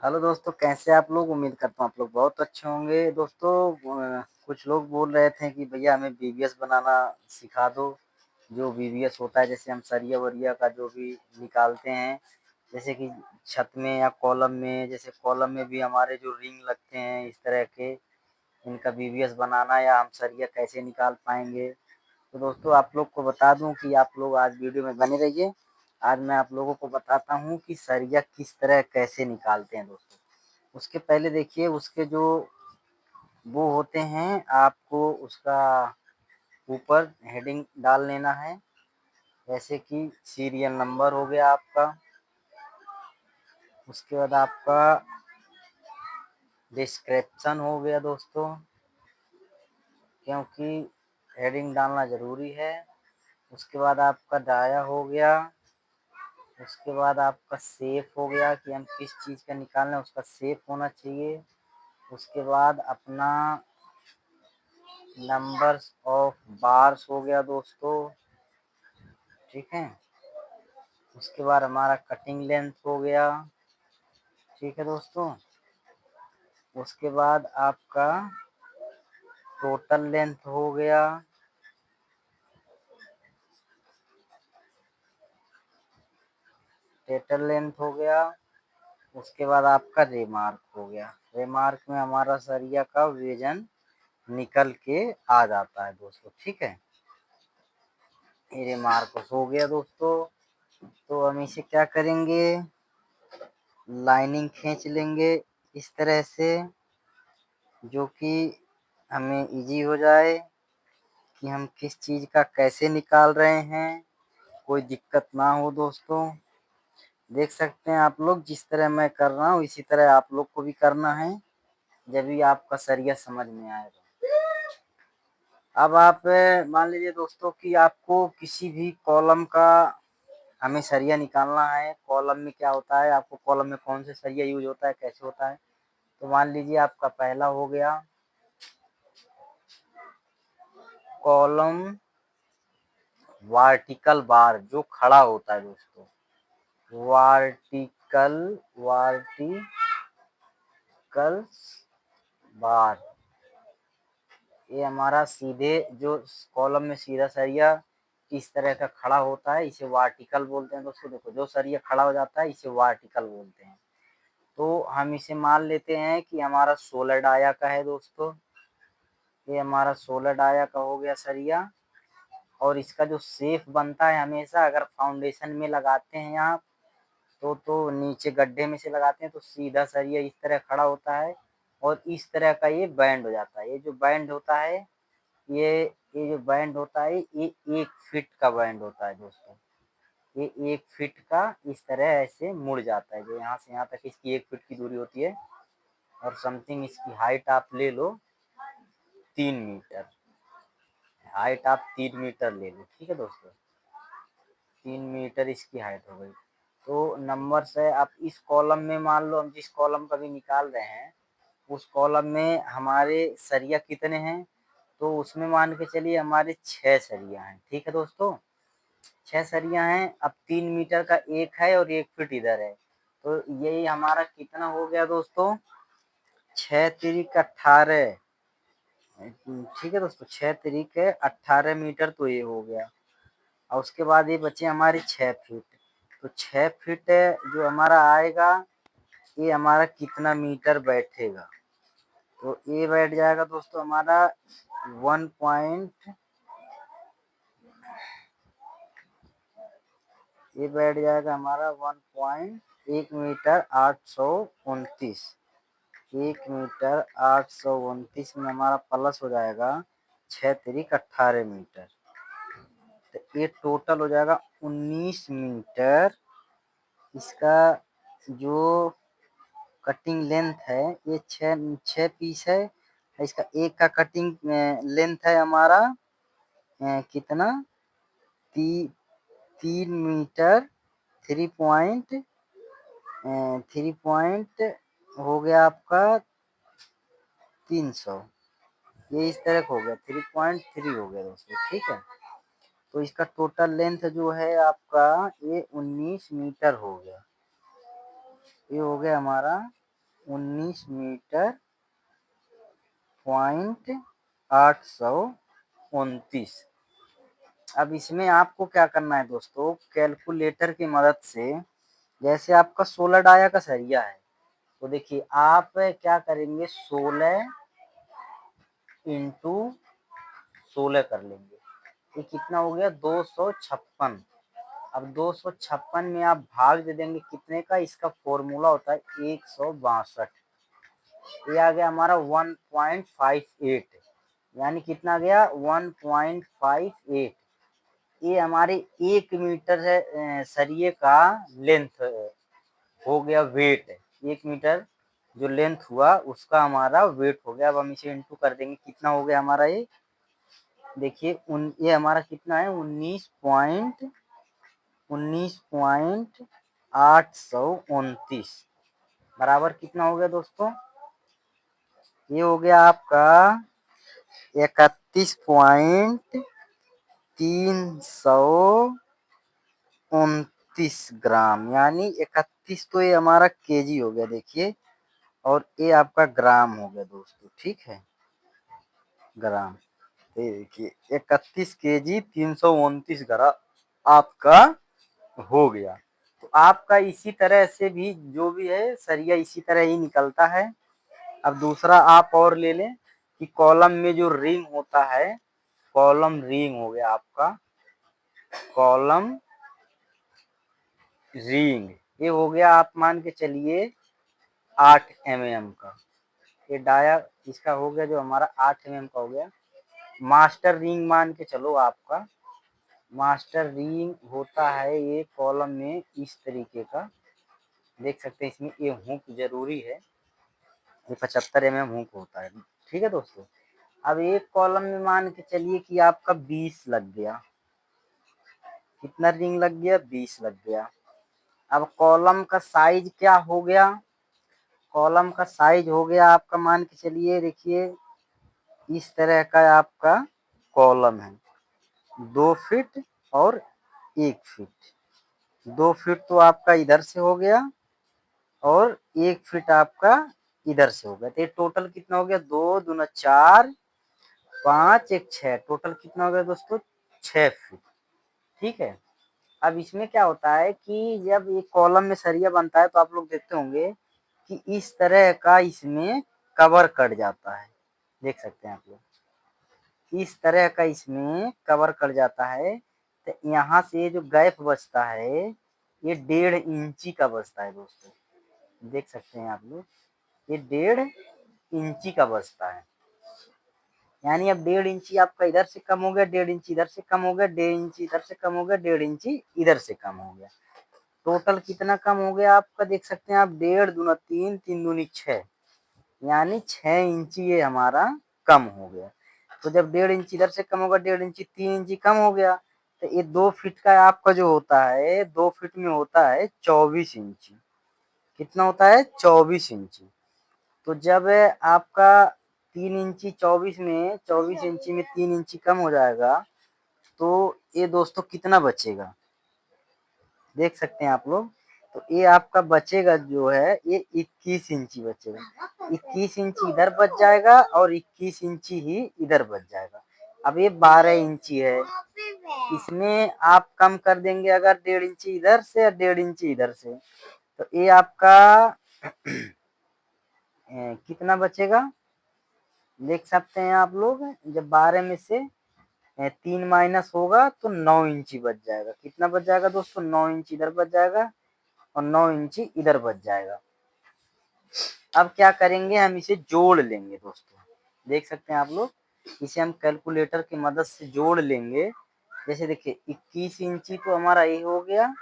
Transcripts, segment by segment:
Hello दोस्तों, कैसे आप लोग? उम्मीद करता हूँ आप लोग बहुत अच्छे होंगे। दोस्तों, कुछ लोग बोल रहे थे कि भैया हमें बीवीएस बनाना सिखा दो। जो बीवीएस होता है, जैसे हम सरिया वरिया का जो भी निकालते हैं, जैसे कि छत में या कॉलम में, जैसे कॉलम में भी हमारे जो रिंग लगते हैं इस तरह के, इनका बीवीएस बनाना या हम सरिया कैसे निकाल पाएंगे। तो दोस्तों, आप लोग को बता दूं कि आप लोग आज वीडियो में बने रहिए। आज मैं आप लोगों को बताता हूं कि सरिया किस तरह कैसे निकालते हैं। दोस्तों, उसके पहले देखिए, उसके जो वो होते हैं, आपको उसका ऊपर हेडिंग डाल लेना है। जैसे कि सीरियल नंबर हो गया आपका, उसके बाद आपका डिस्क्रिप्शन हो गया दोस्तों, क्योंकि हेडिंग डालना ज़रूरी है। उसके बाद आपका डाया हो गया। उसके बाद आपका सेफ हो गया कि हम किस चीज़ का निकालना है, उसका सेफ होना चाहिए। उसके बाद अपना नंबर्स ऑफ बार्स हो गया दोस्तों, ठीक है। उसके बाद हमारा कटिंग लेंथ हो गया, ठीक है दोस्तों। उसके बाद आपका टोटल लेंथ हो गया। टोटल लेंथ हो गया। उसके बाद आपका रेमार्क हो गया। रेमार्क में हमारा सरिया का वजन निकल के आ जाता है दोस्तों, ठीक है। ये रेमार्क हो गया दोस्तों। तो हम इसे क्या करेंगे, लाइनिंग खींच लेंगे इस तरह से, जो कि हमें इजी हो जाए कि हम किस चीज़ का कैसे निकाल रहे हैं, कोई दिक्कत ना हो दोस्तों। देख सकते हैं आप लोग, जिस तरह मैं कर रहा हूँ इसी तरह आप लोग को भी करना है, जब भी आपका सरिया समझ में आएगा। अब आप मान लीजिए दोस्तों कि आपको किसी भी कॉलम का हमें सरिया निकालना है। कॉलम में क्या होता है, आपको कॉलम में कौन से सरिया यूज होता है, कैसे होता है। तो मान लीजिए आपका पहला हो गया कॉलम वर्टिकल बार, जो खड़ा होता है दोस्तों, वर्टिकल बार। ये हमारा सीधे जो कॉलम में सीधा सरिया इस तरह का खड़ा होता है, इसे वर्टिकल बोलते हैं दोस्तों। देखो, जो सरिया खड़ा हो जाता है इसे वर्टिकल बोलते हैं। तो हम इसे मान लेते हैं कि हमारा 16 डाया का है दोस्तों। ये हमारा 16 डाया का हो गया सरिया। और इसका जो सेफ बनता है, हमेशा अगर फाउंडेशन में लगाते हैं आप तो नीचे गड्ढे में से लगाते हैं तो सीधा सरिया इस तरह खड़ा होता है और इस तरह का ये बैंड हो जाता है। ये जो बैंड होता है, ये ये जो बैंड होता है, ये 1 फीट का बैंड होता है दोस्तों। ये 1 फीट का इस तरह ऐसे मुड़ जाता है, जो यहाँ से यहाँ तक इसकी 1 फीट की दूरी होती है। और समथिंग इसकी हाइट आप ले लो 3 मीटर। हाइट आप 3 मीटर ले लो, ठीक है दोस्तों। 3 मीटर इसकी हाइट हो गई। तो नंबर से आप इस कॉलम में, मान लो हम जिस कॉलम का भी निकाल रहे हैं, उस कॉलम में हमारे सरिया कितने हैं, तो उसमें मान के चलिए हमारे 6 सरिया हैं, ठीक है दोस्तों। 6 सरिया हैं। अब 3 मीटर का एक है और 1 फीट इधर है, तो यही हमारा कितना हो गया दोस्तों, 6 तिरिक 18। ठीक है दोस्तों, 6 तिरिक 18 मीटर तो ये हो गया। और उसके बाद ये बचे हमारे 6 फीट। तो 6 फीट जो हमारा आएगा, ये हमारा कितना मीटर बैठेगा, तो ये बैठ जाएगा दोस्तों हमारा 1 पॉइंट, ये बैठ जाएगा हमारा 1 मीटर 829। 1 मीटर 829 में हमारा प्लस हो जाएगा 6 तिरिक 18 मीटर। तो ये टोटल हो जाएगा 19 मीटर। इसका जो कटिंग लेंथ है, ये 6 पीस है। इसका एक का कटिंग लेंथ है हमारा कितना, 3 मीटर 3 पॉइंट हो गया आपका 300। ये इस तरह का हो गया, 3.3 हो गया दोस्तों, ठीक है। तो इसका टोटल लेंथ जो है आपका, ये 19 मीटर हो गया। ये हो गया हमारा 19 मीटर पॉइंट 829। अब इसमें आपको क्या करना है दोस्तों, कैलकुलेटर की मदद से, जैसे आपका 16 डाया का सरिया है, तो देखिए आप क्या करेंगे, 16 इंटू 16 कर लेंगे। ये कितना हो गया, 256। अब 256 में आप भाग दे देंगे कितने का, इसका फॉर्मूला होता है 162। ये आ गया हमारा 1.58, यानी कितना गया 1.58। ये हमारे 1 मीटर है सरिये का लेंथ हो गया, वेट 1 मीटर जो लेंथ हुआ उसका हमारा वेट हो गया। अब हम इसे इंटू कर देंगे, कितना हो गया हमारा ये, देखिए ये हमारा कितना है, 19.829 बराबर कितना हो गया दोस्तों, ये हो गया आपका 31.329 ग्राम, यानी 31 तो ये हमारा केजी हो गया देखिए, और ये आपका ग्राम हो गया दोस्तों, ठीक है, ग्राम। ये देखिए 31 केजी 329 ग्राम आपका हो गया। तो आपका इसी तरह से भी जो भी है सरिया इसी तरह ही निकलता है। अब दूसरा आप और ले लें कि कॉलम में जो रिंग होता है, कॉलम रिंग हो गया आपका, कॉलम रिंग ये हो गया, आप मान के चलिए 8 mm का, ये डाया इसका हो गया जो हमारा 8 mm का हो गया। मास्टर रिंग मान के चलो आपका, मास्टर रिंग होता है ये कॉलम में इस तरीके का, देख सकते हैं इसमें ये हुक जरूरी है, ये 75 mm हुक होता है, ठीक है दोस्तों। अब एक कॉलम में मान के चलिए कि आपका 20 लग गया, कितना रिंग लग गया, 20 लग गया। अब कॉलम का साइज क्या हो गया, कॉलम का साइज हो गया आपका, मान के चलिए देखिए इस तरह का आपका कॉलम है, 2 फीट और 1 फीट। 2 फीट तो आपका इधर से हो गया और 1 फीट आपका इधर से हो गया, तो ये टोटल कितना हो गया, 2 दूना 4, 5 1 6, टोटल कितना हो गया दोस्तों, 6 फीट, ठीक है। अब इसमें क्या होता है कि जब ये कॉलम में सरिया बनता है तो आप लोग देखते होंगे कि इस तरह का इसमें कवर कट जाता है, देख सकते हैं आप लोग, इस तरह का इसमें कवर कट जाता है। तो यहाँ से जो गैप बचता है ये 1.5 इंची का बचता है दोस्तों, देख सकते हैं आप लोग, ये 1.5 इंची का बचता है, यानी अब 1.5 इंची आपका इधर से कम हो गया, 1.5 इंची इधर से कम हो गया, 1.5 इंची इधर से कम हो गया, 1.5 इंची इधर से कम हो गया। टोटल कितना कम हो गया आपका, देख सकते हैं आप, 1.5 दूना 3, 3 दूनी 6, यानी 6 इंची ये हमारा कम हो गया। तो जब 1.5 इंची इधर से कम होगा, 1.5 इंची 3 इंची कम हो गया, तो ये 2 फीट का आपका जो होता है, 2 फीट में होता है 24 इंची, कितना होता है, 24 इंची। तो जब आपका 3 इंची 24 में, 24 इंची में 3 इंची कम हो जाएगा, तो ये दोस्तों कितना बचेगा, देख सकते हैं आप लोग, तो ये आपका बचेगा जो है ये 21 इंची बचेगा, 21 इंची इधर बच जाएगा और 21 इंची ही इधर बच जाएगा। अब ये 12 इंची है, इसमें आप कम कर देंगे अगर 1.5 इंची इधर से और 1.5 इंची इधर से, तो ये आपका कितना बचेगा, देख सकते हैं आप लोग, जब 12 में से 3 माइनस होगा तो 9 इंची बच जाएगा, कितना बच जाएगा दोस्तों, 9 इंची इधर बच जाएगा और 9 इंची इधर बच जाएगा। अब क्या करेंगे, हम इसे जोड़ लेंगे दोस्तों, देख सकते हैं आप लोग, इसे हम कैलकुलेटर की मदद से जोड़ लेंगे। जैसे देखिए 21 इंची तो हमारा ये हो गया,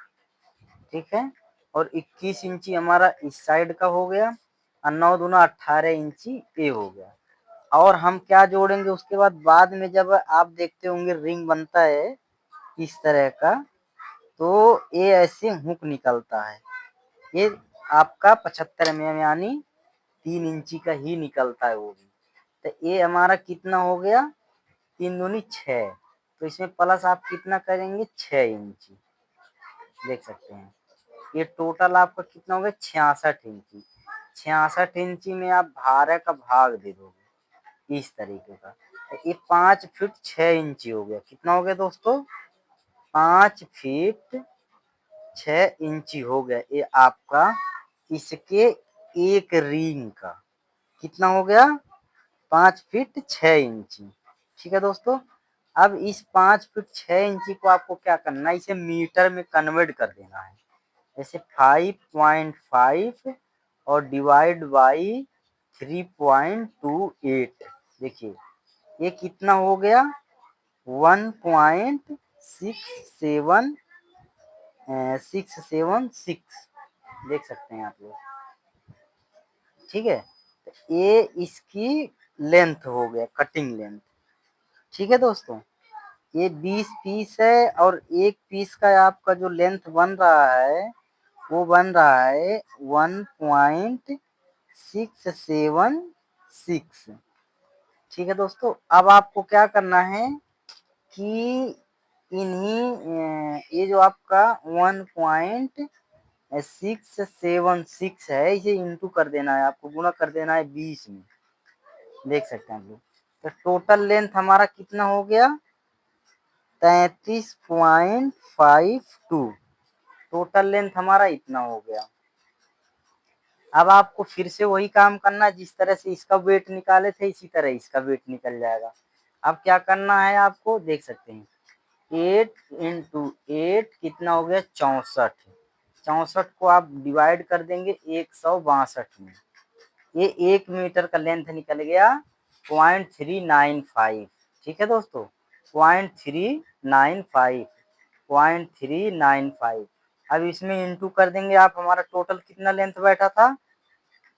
ठीक है, और 21 इंची हमारा इस साइड का हो गया, और 9 दूना 18 इंची ये हो गया। और हम क्या जोड़ेंगे उसके बाद में जब आप देखते होंगे रिंग बनता है इस तरह का, तो ये ऐसे हुक निकलता है, ये आपका 75 mm यानी 3 इंची का ही निकलता है वो भी। तो ये हमारा कितना हो गया, 3 दूनी 6, तो इसमें प्लस आप कितना करेंगे, 6 इंची, देख सकते हैं, ये टोटल आपका कितना हो गया, 66 इंची। 66 इंची में आप 12 का भाग दे दोगे इस तरीके का, तो ये 5 फीट 6 इंची हो गया। कितना हो गया दोस्तों? 5 फीट 6 इंची हो गया ये आपका इसके एक रिंग का। कितना हो गया? 5 फीट 6 इंची। ठीक है दोस्तों, अब इस 5 फीट 6 इंची को आपको क्या करना है, इसे मीटर में कन्वर्ट कर देना है। जैसे 5.5 और डिवाइड बाई 3.28, देखिए ये कितना हो गया? 1.676 देख सकते हैं आप लोग। ठीक है, तो ये इसकी लेंथ हो गया, कटिंग लेंथ। ठीक है दोस्तों, ये 20 पीस है और एक पीस का आपका जो लेंथ बन रहा है वो बन रहा है 1.676। ठीक है दोस्तों, अब आपको क्या करना है कि ये जो आपका 1.676 है, इसे इंटू कर देना है, आपको गुणा कर देना है 20 में। देख सकते हैं आप लोग, तो टोटल लेंथ हमारा कितना हो गया? 33.52। टोटल लेंथ हमारा इतना हो गया। अब आपको फिर से वही काम करना है, जिस तरह से इसका वेट निकाले थे इसी तरह इसका वेट निकल जाएगा। अब क्या करना है आपको, देख सकते हैं 8 इंटू 8 कितना हो गया? 64। 64 को आप डिवाइड कर देंगे 162 में, ये 1 मीटर का लेंथ निकल गया 0.395। ठीक है दोस्तों, 0.395, 0.395। अब इसमें इंटू कर देंगे आप, हमारा टोटल कितना लेंथ बैठा था?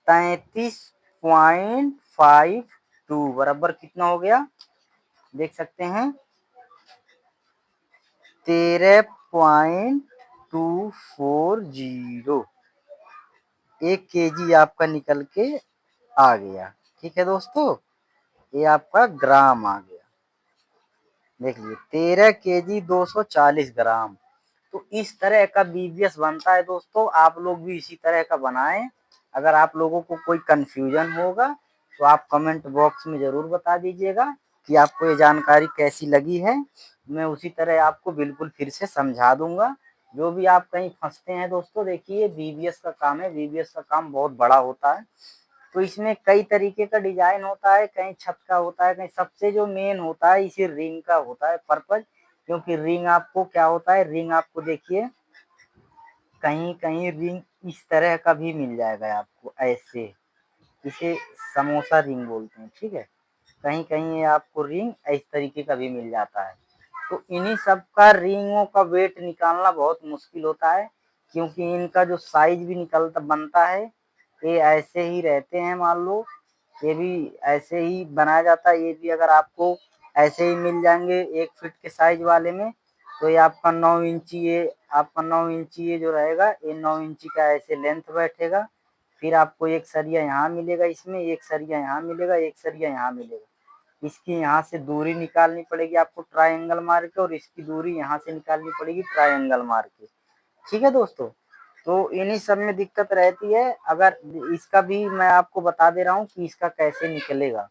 33.52 बराबर कितना हो गया? देख सकते हैं 13.240, 1 केजी आपका निकल के आ गया। ठीक है दोस्तों, ये आपका ग्राम आ गया। देख लीजिए 13 केजी 240 ग्राम। तो इस तरह का बीबीएस बनता है दोस्तों, आप लोग भी इसी तरह का बनाएं। अगर आप लोगों को कोई कंफ्यूजन होगा तो आप कमेंट बॉक्स में जरूर बता दीजिएगा कि आपको ये जानकारी कैसी लगी है। मैं उसी तरह आपको बिल्कुल फिर से समझा दूंगा। जो भी आप कहीं फंसते हैं दोस्तों, देखिए बीबीएस का काम है, बीबीएस का काम बहुत बड़ा होता है। तो इसमें कई तरीके का डिजाइन होता है, कहीं छत का होता है, कहीं सबसे जो मेन होता है इसी रिंग का होता है पर्पज। क्योंकि रिंग आपको क्या होता है, रिंग आपको देखिए कहीं कहीं रिंग इस तरह का भी मिल जाएगा आपको, ऐसे इसे समोसा रिंग बोलते हैं। ठीक है, कहीं कहीं ये आपको रिंग इस तरीके का भी मिल जाता है। तो इन्हीं सब का रिंगों का वेट निकालना बहुत मुश्किल होता है, क्योंकि इनका जो साइज भी निकलता बनता है ये ऐसे ही रहते हैं। मान लो ये भी ऐसे ही बनाया जाता है, ये भी अगर आपको ऐसे ही मिल जाएंगे 1 फीट के साइज वाले में, तो ये आपका 9 इंची, ये आपका 9 इंची ये जो रहेगा ये 9 इंची का ऐसे लेंथ बैठेगा। फिर आपको एक सरिया यहाँ मिलेगा, इसमें एक सरिया यहाँ मिलेगा, एक सरिया यहाँ मिलेगा। इसकी यहाँ से दूरी निकालनी पड़ेगी आपको ट्रायंगल मार के, और इसकी दूरी यहाँ से निकालनी पड़ेगी ट्रायंगल मार के। ठीक है दोस्तों, तो इन्हीं सब में दिक्कत रहती है। अगर इसका भी मैं आपको बता दे रहा हूँ कि इसका कैसे निकलेगा।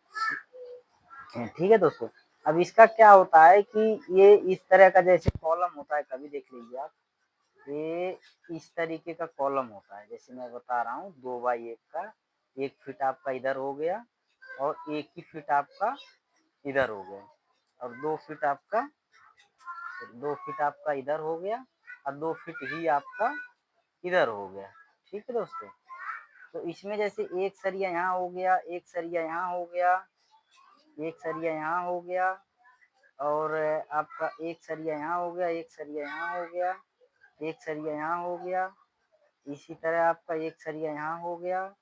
ठीक है दोस्तों, अब इसका क्या होता है कि ये इस तरह का जैसे कॉलम होता है, कभी देख लीजिए आप, ये इस तरीके का कॉलम होता है। जैसे मैं बता रहा हूँ 2x1 का, 1 फीट आपका इधर हो गया और 1 ही फीट आपका इधर हो गया, और 2 फीट आपका 2 फीट आपका इधर हो गया, और 2 फीट ही आपका इधर हो गया। ठीक है दोस्तों, तो इसमें जैसे एक सरिया यहाँ हो गया, एक सरिया यहाँ हो गया, एक सरिया यहाँ हो गया, और आपका एक सरिया यहाँ हो गया, एक सरिया यहाँ हो गया, एक सरिया यहाँ हो गया, इसी तरह आपका एक सरिया यहाँ हो गया।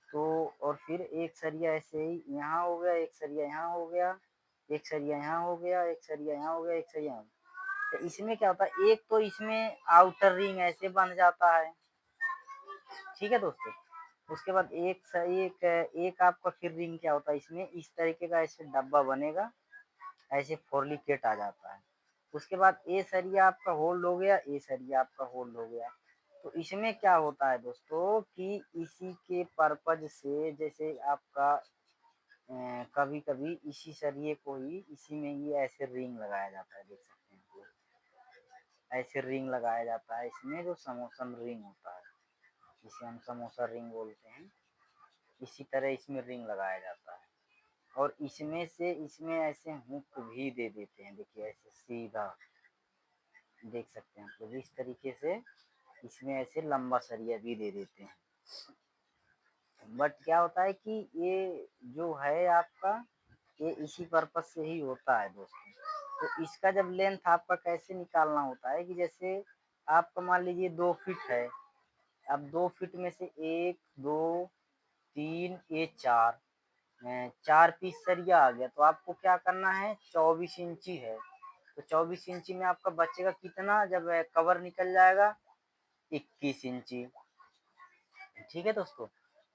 तो और फिर एक सरिया ऐसे ही यहाँ हो गया, एक सरिया यहाँ हो गया, एक सरिया यहाँ हो गया, एक सरिया यहाँ हो गया, एक सरिया यहाँ। तो इसमें क्या होता है, एक तो इसमें आउटर रिंग ऐसे बन जाता है। ठीक है दोस्तों, उसके बाद एक आपका फिर रिंग क्या होता है, इसमें इस तरीके का ऐसे डब्बा बनेगा, ऐसे फोर्लिकेट आ जाता है। उसके बाद ए सरिया आपका होल्ड हो गया, ए सरिया आपका होल्ड हो गया। तो इसमें क्या होता है दोस्तों कि इसी के पर्पज से जैसे आपका कभी कभी इसी सरिये को ही इसी में ही ऐसे रिंग लगाया जाता है, देख सकते हैं आप लोग, ऐसे रिंग लगाया जाता है इसमें, जो समोसन रिंग होता है जिसे हम समोसा रिंग बोलते हैं, इसी तरह इसमें रिंग लगाया जाता है। और इसमें से इसमें ऐसे हुक भी दे देते हैं, देखिए ऐसे सीधा देख सकते हैं आप लोग, इस तरीके से इसमें ऐसे लंबा सरिया भी दे देते हैं। बट क्या होता है कि ये जो है आपका, ये इसी पर्पज से ही होता है दोस्तों। तो इसका जब लेंथ आपका कैसे निकालना होता है कि जैसे आपका मान लीजिए 2 फीट है, अब 2 फीट में से 1 2 3 ये 4 पीस सरिया आ गया, तो आपको क्या करना है, 24 इंची है, तो 24 इंची में आपका बचेगा कितना, जब कवर निकल जाएगा 21 इंची। ठीक है दोस्तों,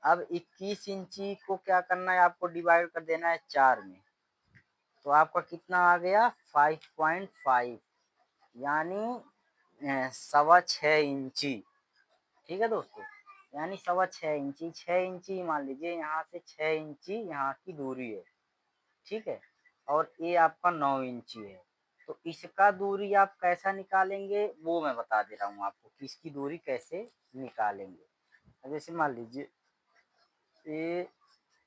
अब 21 इंची को क्या करना है, आपको डिवाइड कर देना है 4 में, तो आपका कितना आ गया 5.5, यानी 6.25 इंची। ठीक है दोस्तों, यानी 6.25 इंची, 6 इंची मान लीजिए, यहाँ से 6 इंची यहाँ की दूरी है। ठीक है, और ये आपका 9 इंची है, तो इसका दूरी आप कैसा निकालेंगे वो मैं बता दे रहा हूँ आपको कि इसकी दूरी कैसे निकालेंगे। अब जैसे मान लीजिए ए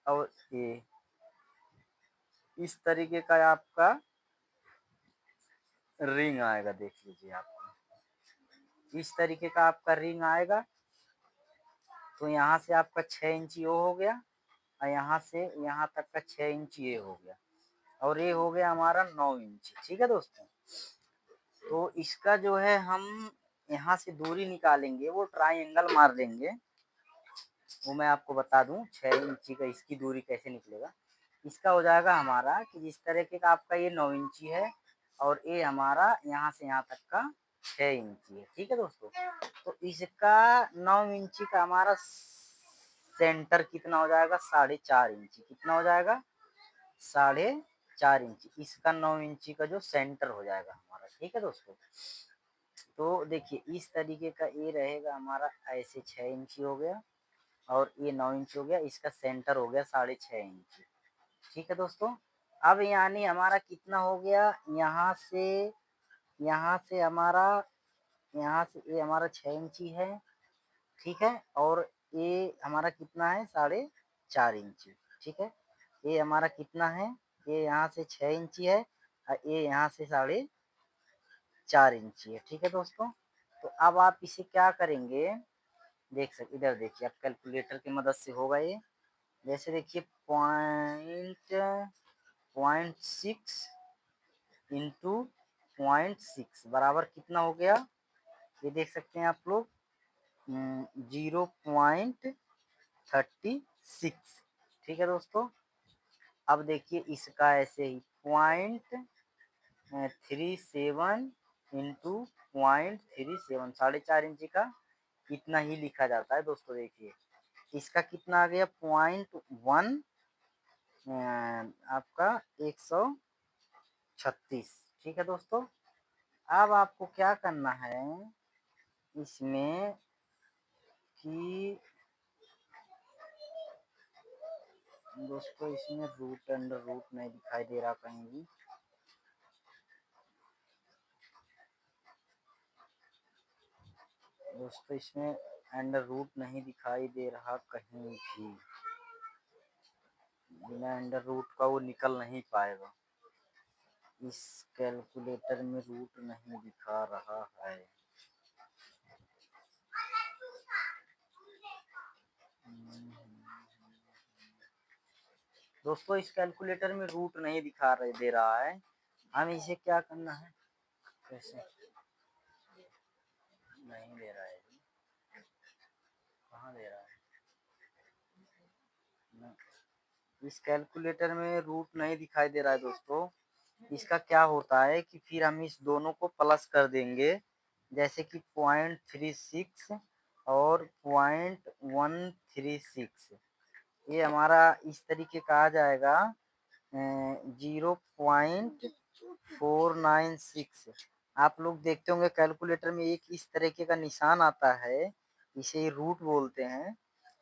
और ए, इस तरीके का आपका रिंग आएगा, देख लीजिए आपको, इस तरीके का आपका रिंग आएगा। तो यहाँ से आपका 6 इंची वो हो गया, और यहाँ से यहाँ तक का 6 इंची ये हो गया, और ये हो गया हमारा 9 इंची। ठीक है दोस्तों, तो इसका जो है हम यहाँ से दूरी निकालेंगे, वो ट्राइंगल मार देंगे, वो मैं आपको बता दूं 6 इंची का इसकी दूरी कैसे निकलेगा। इसका हो जाएगा हमारा कि जिस तरीके का आपका ये 9 इंची है, और ये हमारा यहाँ से यहाँ तक का 6 इंची है। ठीक है दोस्तों, तो इसका 9 इंची का हमारा सेंटर कितना हो जाएगा, 4.5 इंची, कितना हो जाएगा 4.5 इंची, इसका 9 इंची का जो सेंटर हो जाएगा हमारा। ठीक है दोस्तों, तो देखिए इस तरीके का ये रहेगा हमारा, ऐसे 6 इंची हो गया, और ये 9 इंच हो गया, इसका सेंटर हो गया 6.5 इंची। ठीक है दोस्तों, अब यानी हमारा कितना हो गया, यहाँ से हमारा, यहाँ से ये हमारा 6 इंची है। ठीक है, और ये हमारा कितना है 4.5 इंची। ठीक है, ये हमारा कितना है, ये यहाँ से 6 इंची है, और ये यहाँ से 4.5 इंची है। ठीक है दोस्तों, तो अब आप इसे क्या करेंगे, देख सकते, इधर देखिए आप कैलकुलेटर की मदद से होगा ये, जैसे देखिए पॉइंट 6 इंटू 0.6 बराबर कितना हो गया, ये देख सकते हैं आप लोग 0.36। ठीक है दोस्तों, अब देखिए इसका ऐसे ही 0.37 इंटू 0.37, 4.5 इंची का इतना ही लिखा जाता है दोस्तों। देखिए इसका कितना आ गया 0.1 आपका 136। ठीक है दोस्तों, अब आपको क्या करना है इसमें कि दोस्तों, इसमें रूट अंडर रूट नहीं दिखाई दे रहा कहीं भी, दोस्तों इसमें अंडर रूट नहीं दिखाई दे रहा कहीं भी, बिना अंडर रूट का वो निकल नहीं पाएगा, इस कैलकुलेटर में रूट नहीं दिखा रहा है। दोस्तों इस कैलकुलेटर में रूट नहीं दे रहा है, हमें इसे क्या करना है, कैसे नहीं दे रहा है, कहाँ दे रहा है, इस कैलकुलेटर में रूट नहीं दिखाई दे रहा है दोस्तों। इसका क्या होता है कि फिर हम इस दोनों को प्लस कर देंगे, जैसे कि 0.36 और 0.136, ये हमारा इस तरीके का आ जाएगा 0.496। आप लोग देखते होंगे कैलकुलेटर में एक इस तरीके का निशान आता है, इसे रूट बोलते हैं।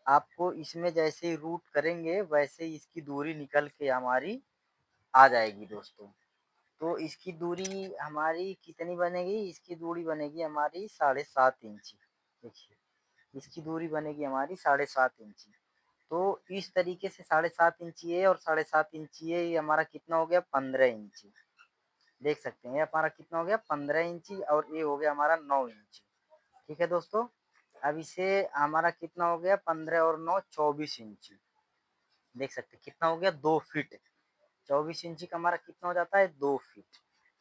आपको इसमें जैसे ही रूट करेंगे वैसे ही इसकी दूरी निकल के हमारी आ जाएगी दोस्तों। तो इसकी दूरी हमारी कितनी बनेगी? इसकी दूरी बनेगी हमारी 7.5 इंची। देखिए, इसकी दूरी बनेगी हमारी 7.5 इंची। तो इस तरीके से 7.5 इंची ये और 7.5 इंची ये हमारा कितना हो गया? 15 इंची। देख सकते हैं ये हमारा कितना हो गया? 15 इंची, और ये हो गया हमारा 9 इंची। ठीक है दोस्तों। अब इसे हमारा कितना हो गया? 15 और 9 24 इंची। देख सकते हैं कितना हो गया? 2 फीट। 24 इंची का हमारा कितना हो जाता है? 2 फीट।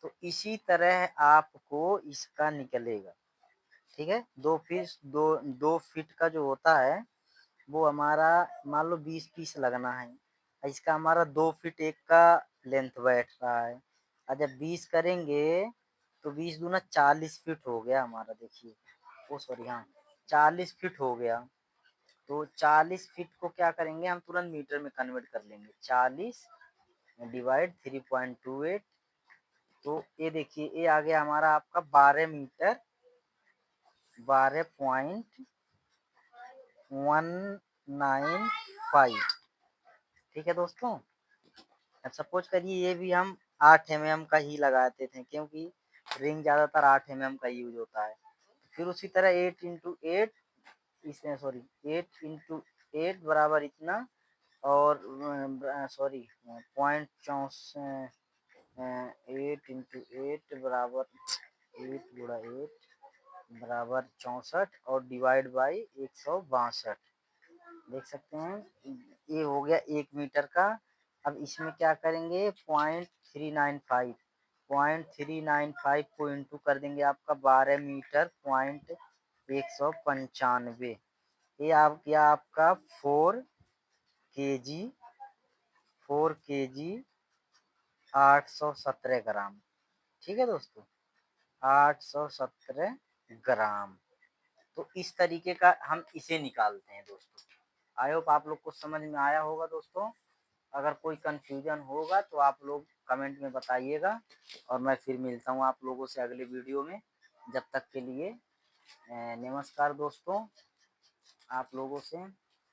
तो इसी तरह आपको इसका निकलेगा। ठीक है, 2 फीट, 2 फीट का जो होता है वो हमारा मान लो 20 पीस लगना है। इसका हमारा 2 फीट एक का लेंथ बैठ रहा है। और जब 20 करेंगे तो 20 दूना 40 फीट हो गया हमारा। देखिए, ओ सॉरी, हाँ, 40 फीट हो गया। तो 40 फीट को क्या करेंगे हम? तुरंत मीटर में कन्वर्ट कर लेंगे। 40 डिवाइड 3.28। तो ये देखिए, ये आ गया हमारा आपका 12 मीटर, 12.195। ठीक है दोस्तों। अब सपोज करिए ये भी हम 8 mm का ही लगाते थे, क्योंकि रिंग ज़्यादातर 8 mm का यूज होता है। फिर उसी तरह 8 × 8, इसमें सॉरी 8 × 8 बराबर इतना, और सॉरी 8 × 8 बराबर 8 × 8 बराबर 64, और डिवाइड बाई 162। देख सकते हैं ये हो गया 1 मीटर का। अब इसमें क्या करेंगे? 0.395 को इंटू कर देंगे आपका 12 मीटर, 195। ये आप गया आपका 4 kg, 817 ग्राम। ठीक है दोस्तों, 817 ग्राम। तो इस तरीके का हम इसे निकालते हैं दोस्तों। आई होप आप लोग को समझ में आया होगा दोस्तों। अगर कोई कंफ्यूजन होगा तो आप लोग कमेंट में बताइएगा, और मैं फिर मिलता हूँ आप लोगों से अगले वीडियो में। जब तक के लिए नमस्कार दोस्तों, आप लोगों से।